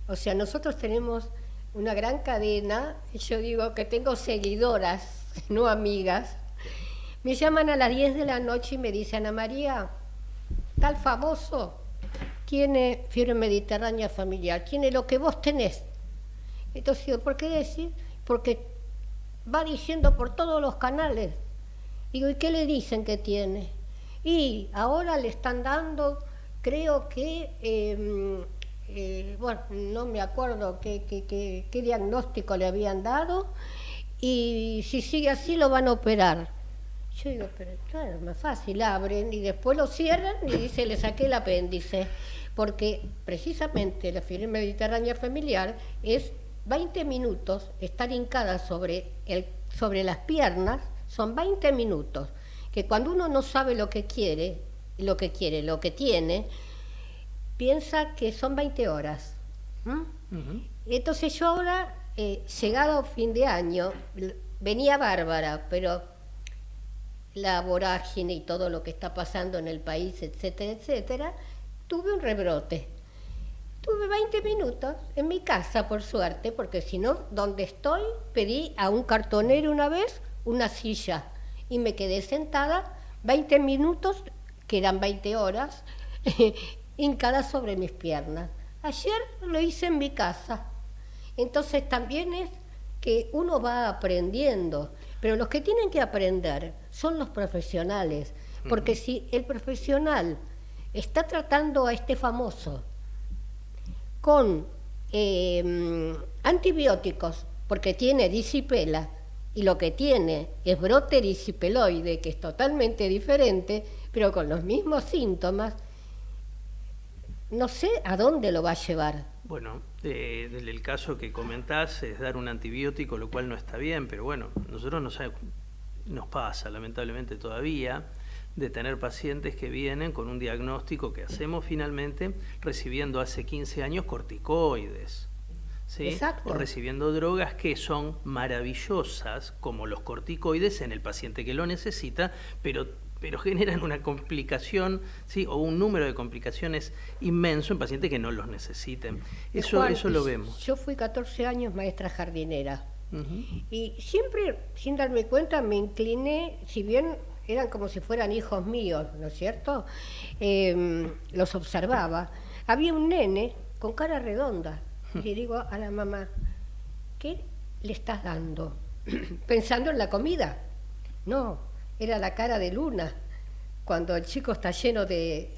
o sea, nosotros tenemos una gran cadena, yo digo que tengo seguidoras, no amigas, Me llaman a las 10 de la noche y me dicen: Ana María, tal famoso tiene fiebre mediterránea familiar, tiene lo que vos tenés. Entonces digo, ¿por qué decir? Porque va diciendo por todos los canales. Digo, ¿y qué le dicen que tiene? Y ahora le están dando, creo que, bueno, no me acuerdo qué diagnóstico le habían dado, y si sigue así lo van a operar. Yo digo, pero claro, más fácil, abren y después lo cierran y dice, le saqué el apéndice. Porque precisamente la fiebre mediterránea familiar es 20 minutos, estar hincada sobre las piernas, son 20 minutos, que cuando uno no sabe lo que tiene, piensa que son 20 horas. Entonces yo ahora, llegado fin de año, venía bárbara, pero la vorágine y todo lo que está pasando en el país, etcétera, etcétera, tuve un rebrote. Tuve 20 minutos en mi casa, por suerte, porque si no, donde estoy, pedí a un cartonero una vez una silla y me quedé sentada 20 minutos, que eran 20 horas, hincada sobre mis piernas. Ayer lo hice en mi casa. Entonces también es que uno va aprendiendo, pero los que tienen que aprender son los profesionales, porque si el profesional está tratando a este famoso con antibióticos, porque tiene disipela, y lo que tiene es brote disipeloide, que es totalmente diferente, pero con los mismos síntomas, no sé a dónde lo va a llevar. Bueno, el caso que comentás es dar un antibiótico, lo cual no está bien, pero bueno, nosotros nos pasa lamentablemente todavía de tener pacientes que vienen con un diagnóstico que hacemos finalmente recibiendo hace 15 años corticoides, ¿sí? Exacto. O recibiendo drogas que son maravillosas, como los corticoides en el paciente que lo necesita, pero generan una complicación, ¿sí? O un número de complicaciones inmenso en pacientes que no los necesiten. Eso lo vemos. Yo fui 14 años maestra jardinera, y siempre, sin darme cuenta, me incliné, si bien eran como si fueran hijos míos, ¿no es cierto? Los observaba. Había un nene con cara redonda, y le digo a la mamá, ¿qué le estás dando? Pensando en la comida. No, era la cara de luna, cuando el chico está lleno de...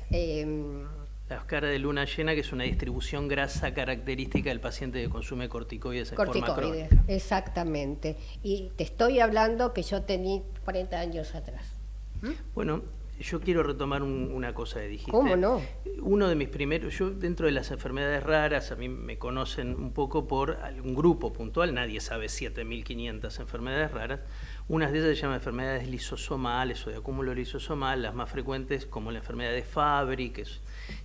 La cara de luna llena, que es una distribución grasa característica del paciente que consume corticoides en forma crónica. Exactamente. Y te estoy hablando que yo tenía 40 años atrás. Bueno, yo quiero retomar una cosa que dijiste. ¿Cómo no? Uno de mis primeros, yo dentro de las enfermedades raras, a mí me conocen un poco por algún grupo puntual, nadie sabe 7.500 enfermedades raras. Unas de ellas se llaman enfermedades lisosomales o de acúmulo lisosomal, las más frecuentes como la enfermedad de Fabry.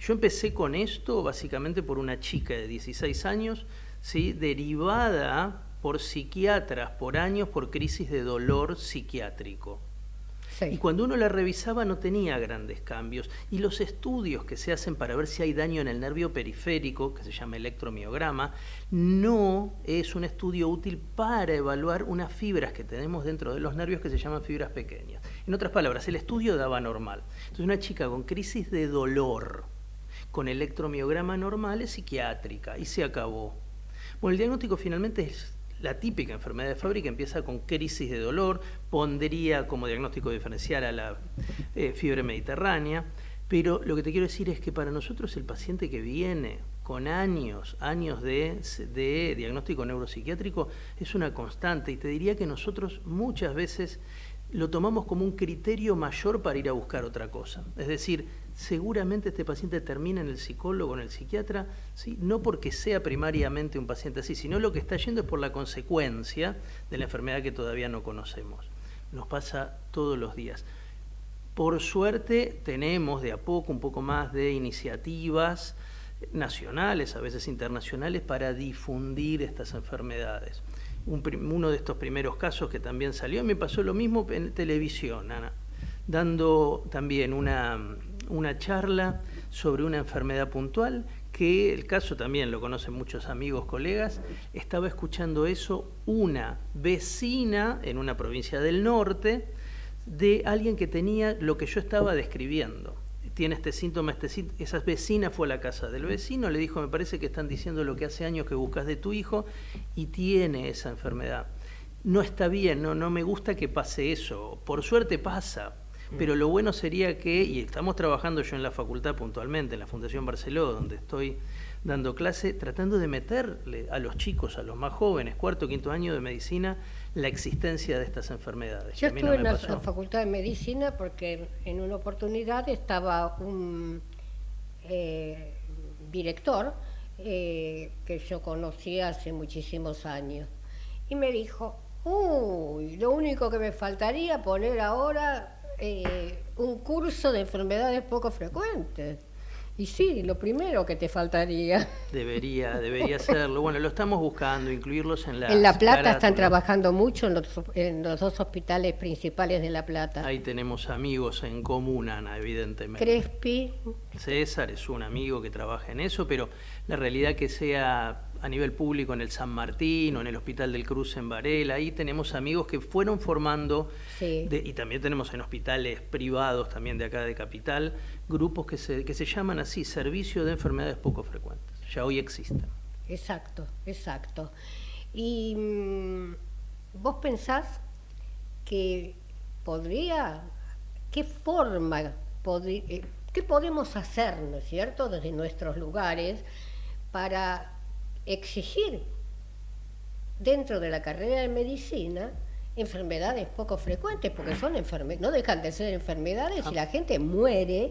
Yo empecé con esto básicamente por una chica de 16 años, ¿sí? Derivada por psiquiatras por años por crisis de dolor psiquiátrico. Sí. Y cuando uno la revisaba no tenía grandes cambios. Y los estudios que se hacen para ver si hay daño en el nervio periférico, que se llama electromiograma, no es un estudio útil para evaluar unas fibras que tenemos dentro de los nervios que se llaman fibras pequeñas. En otras palabras, el estudio daba normal. Entonces una chica con crisis de dolor, con electromiograma normal, es psiquiátrica y se acabó. Bueno, el diagnóstico finalmente es la típica enfermedad de Fabry, que empieza con crisis de dolor, pondría como diagnóstico diferencial a la fiebre mediterránea, pero lo que te quiero decir es que para nosotros el paciente que viene con años de diagnóstico neuropsiquiátrico es una constante, y te diría que nosotros muchas veces lo tomamos como un criterio mayor para ir a buscar otra cosa. Es decir, seguramente este paciente termina en el psicólogo, en el psiquiatra, ¿sí? No porque sea primariamente un paciente así, sino lo que está yendo es por la consecuencia de la enfermedad que todavía no conocemos. Nos pasa todos los días. Por suerte tenemos de a poco un poco más de iniciativas nacionales, a veces internacionales, para difundir estas enfermedades. Uno de estos primeros casos que también salió, me pasó lo mismo en televisión, Ana, dando también una charla sobre una enfermedad puntual, que el caso también lo conocen muchos amigos, colegas. Estaba escuchando eso una vecina en una provincia del norte, de alguien que tenía lo que yo estaba describiendo. Tiene este síntoma, esa vecina fue a la casa del vecino, le dijo, me parece que están diciendo lo que hace años que buscas de tu hijo, y tiene esa enfermedad. No está bien, no me gusta que pase eso, por suerte pasa, pero lo bueno sería que, y estamos trabajando yo en la facultad puntualmente, en la Fundación Barceló, donde estoy dando clase, tratando de meterle a los chicos, a los más jóvenes, 4º, 5º año de medicina, la existencia de estas enfermedades. Yo estuve en la Facultad de Medicina porque en una oportunidad estaba un director que yo conocí hace muchísimos años y me dijo, uy, lo único que me faltaría poner ahora un curso de enfermedades poco frecuentes. Y sí, lo primero que te faltaría. Debería serlo. Bueno, lo estamos buscando, incluirlos en En La Plata están trabajando mucho en los 2 hospitales principales de La Plata. Ahí tenemos amigos en común, Ana, evidentemente. Crespi. César es un amigo que trabaja en eso, pero la realidad que sea a nivel público en el San Martín o en el Hospital del Cruz en Varela, ahí tenemos amigos que fueron formando, sí. Y también tenemos en hospitales privados también de acá de Capital, grupos que se llaman así, Servicio de Enfermedades Poco Frecuentes. Ya hoy existen. Exacto. ¿Y vos pensás que qué forma, qué podemos hacer, ¿no es cierto?, desde nuestros lugares para exigir dentro de la carrera de medicina enfermedades poco frecuentes, porque son no dejan de ser enfermedades y la gente muere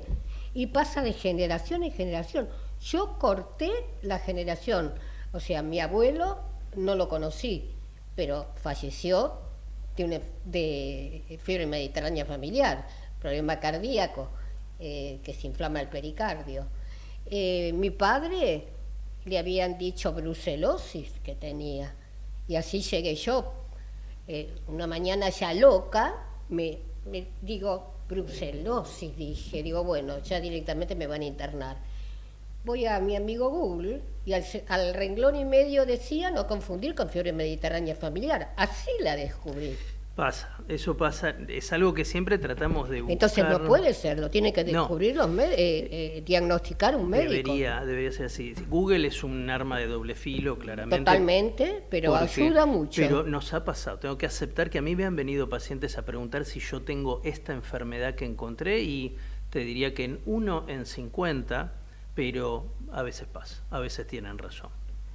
y pasa de generación en generación. Yo corté la generación, o sea, mi abuelo no lo conocí, pero falleció de fiebre mediterránea familiar, problema cardíaco, que se inflama el pericardio. Mi padre le habían dicho brucelosis que tenía, y así llegué yo. Una mañana ya loca, me digo, brucelosis, digo, bueno, ya directamente me van a internar. Voy a mi amigo Google y al renglón y medio decía no confundir con fiebre mediterránea familiar. Así la descubrí. Eso pasa, es algo que siempre tratamos de buscar. Entonces no puede ser, lo tiene que descubrir diagnosticar un médico. Debería ser así. Google es un arma de doble filo, claramente. Totalmente, pero ayuda mucho. Pero nos ha pasado, tengo que aceptar que a mí me han venido pacientes a preguntar si yo tengo esta enfermedad que encontré, y te diría que en 1 en 50, pero a veces pasa, a veces tienen razón.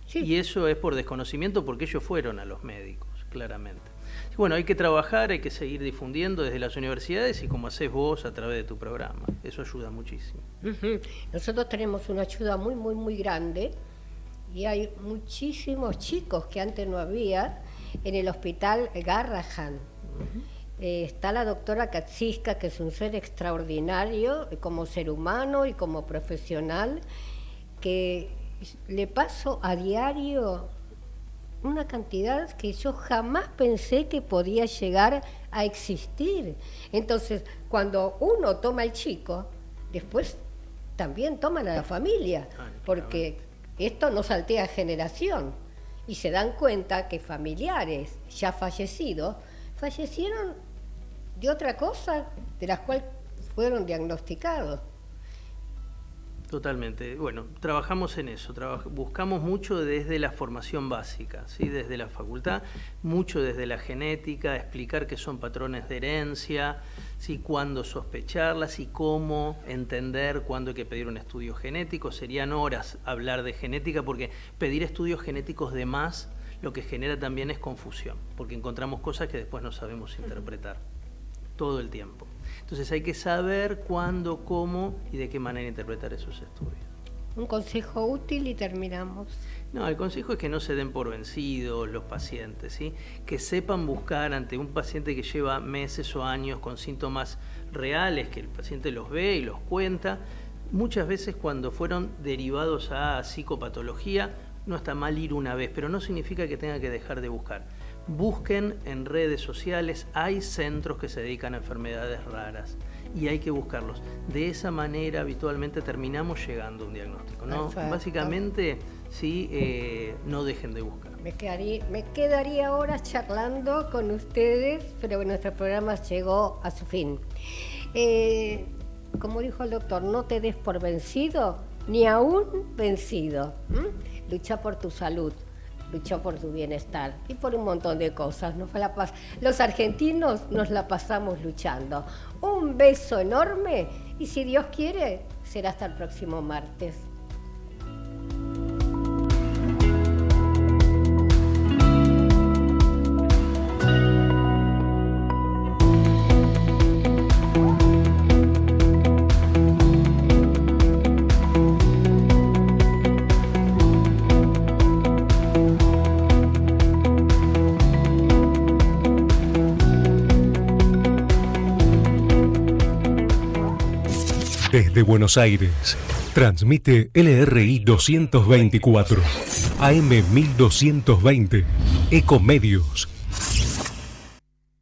Sí. Y eso es por desconocimiento, porque ellos fueron a los médicos, claramente. Bueno, hay que trabajar, hay que seguir difundiendo desde las universidades y como haces vos a través de tu programa. Eso ayuda muchísimo. Nosotros tenemos una ayuda muy, muy, muy grande y hay muchísimos chicos que antes no había en el hospital Garrahan. Está la doctora Katsiska, que es un ser extraordinario como ser humano y como profesional, que le paso a diario una cantidad que yo jamás pensé que podía llegar a existir. Entonces, cuando uno toma al chico, después también toman a la familia, porque esto no saltea generación, y se dan cuenta que familiares ya fallecidos fallecieron de otra cosa de las cuales fueron diagnosticados. Totalmente. Bueno, trabajamos en eso, buscamos mucho desde la formación básica, ¿sí? Desde la facultad, mucho desde la genética, explicar qué son patrones de herencia, ¿sí? Cuándo sospecharlas y cómo entender cuándo hay que pedir un estudio genético. Serían horas hablar de genética, porque pedir estudios genéticos de más lo que genera también es confusión, porque encontramos cosas que después no sabemos interpretar todo el tiempo. Entonces hay que saber cuándo, cómo y de qué manera interpretar esos estudios. Un consejo útil y terminamos. No, el consejo es que no se den por vencidos los pacientes, ¿sí? Que sepan buscar ante un paciente que lleva meses o años con síntomas reales, que el paciente los ve y los cuenta. Muchas veces cuando fueron derivados a psicopatología, no está mal ir una vez, pero no significa que tenga que dejar de buscar. Busquen en redes sociales, hay centros que se dedican a enfermedades raras y hay que buscarlos. De esa manera habitualmente terminamos llegando a un diagnóstico, ¿no? Perfecto. Básicamente, sí, no dejen de buscar. Me quedaría horas charlando con ustedes, pero nuestro programa llegó a su fin. Como dijo el doctor, no te des por vencido, ni aún vencido. Lucha por tu salud, lucha por tu bienestar y por un montón de cosas. Los argentinos nos la pasamos luchando. Un beso enorme y si Dios quiere, será hasta el próximo martes. Desde Buenos Aires, transmite LRI 224, AM 1220, Ecomedios.